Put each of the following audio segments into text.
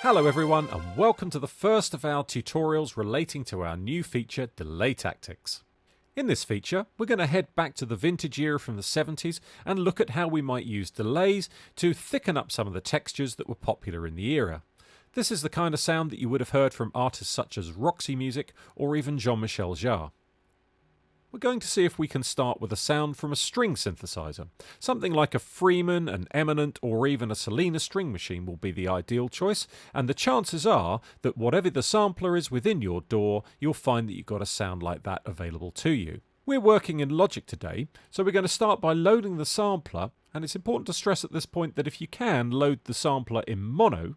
Hello everyone and welcome to the first of our tutorials relating to our new feature, Delay Tactics. In this feature, we're going to head back to the vintage era from the 70s and look at how we might use delays to thicken up some of the textures that were popular in the era. This is the kind of sound that you would have heard from artists such as Roxy Music or even Jean-Michel Jarre. We're going to see if we can start with a sound from a string synthesizer. Something like a Freeman, an Eminent, or even a Selena string machine will be the ideal choice, and the chances are that whatever the sampler is within your DAW, you'll find that you've got a sound like that available to you. We're working in Logic today, so we're going to start by loading the sampler, and it's important to stress at this point that if you can, load the sampler in mono,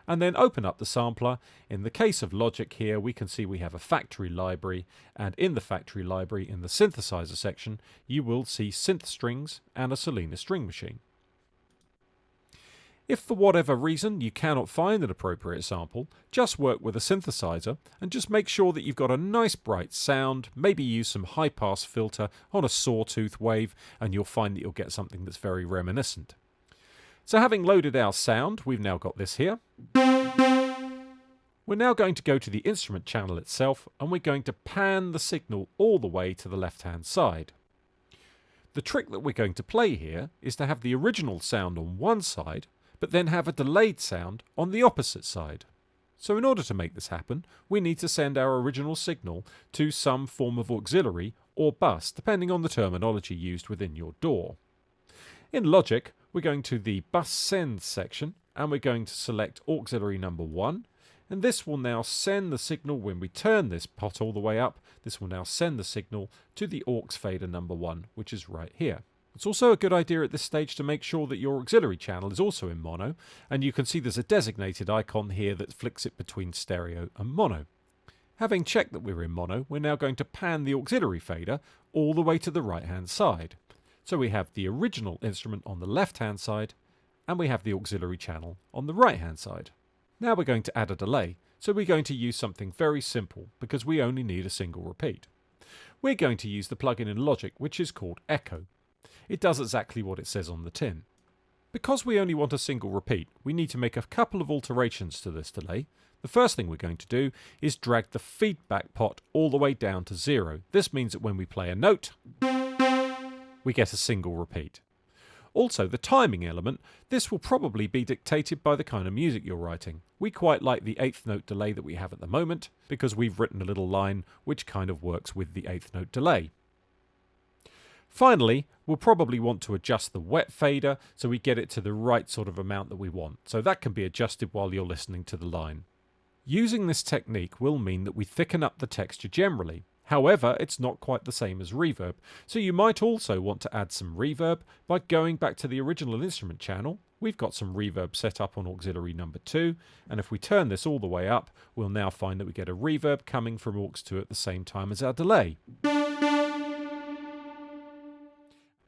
and then open up the sampler. In the case of Logic here, we can see we have a factory library, and in the factory library, in the synthesizer section, you will see synth strings and a Selena string machine. If for whatever reason you cannot find an appropriate sample, just work with a synthesizer and just make sure that you've got a nice bright sound, maybe use some high pass filter on a sawtooth wave, and you'll find that you'll get something that's very reminiscent. So having loaded our sound, we've now got this here. We're now going to go to the instrument channel itself, and we're going to pan the signal all the way to the left-hand side. The trick that we're going to play here is to have the original sound on one side, but then have a delayed sound on the opposite side. So in order to make this happen, we need to send our original signal to some form of auxiliary or bus, depending on the terminology used within your DAW. In Logic, we're going to the Bus Send section, and we're going to select auxiliary number 1, and this will now send the signal when we turn this pot all the way up. This will now send the signal to the aux fader number 1, which is right here. It's also a good idea at this stage to make sure that your auxiliary channel is also in mono, and you can see there's a designated icon here that flicks it between stereo and mono. Having checked that we're in mono, we're now going to pan the auxiliary fader all the way to the right hand side. So we have the original instrument on the left-hand side, and we have the auxiliary channel on the right-hand side. Now we're going to add a delay, so we're going to use something very simple, because we only need a single repeat. We're going to use the plugin in Logic, which is called Echo. It does exactly what it says on the tin. Because we only want a single repeat, we need to make a couple of alterations to this delay. The first thing we're going to do is drag the feedback pot all the way down to 0. This means that when we play a note, we get a single repeat. Also, the timing element, this will probably be dictated by the kind of music you're writing. We quite like the 8th note delay that we have at the moment, because we've written a little line which kind of works with the 8th note delay. Finally, we'll probably want to adjust the wet fader so we get it to the right sort of amount that we want. So that can be adjusted while you're listening to the line. Using this technique will mean that we thicken up the texture generally. However, it's not quite the same as reverb, so you might also want to add some reverb by going back to the original instrument channel. We've got some reverb set up on auxiliary number 2, and if we turn this all the way up, we'll now find that we get a reverb coming from aux 2 at the same time as our delay.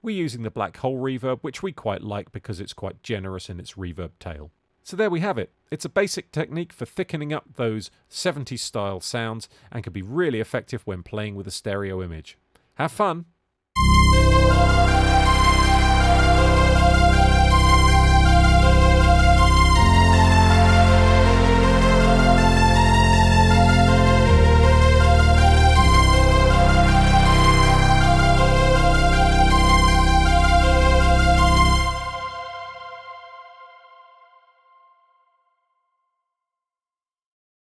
We're using the black hole reverb, which we quite like because it's quite generous in its reverb tail. So there we have it. It's a basic technique for thickening up those 70s style sounds and can be really effective when playing with a stereo image. Have fun!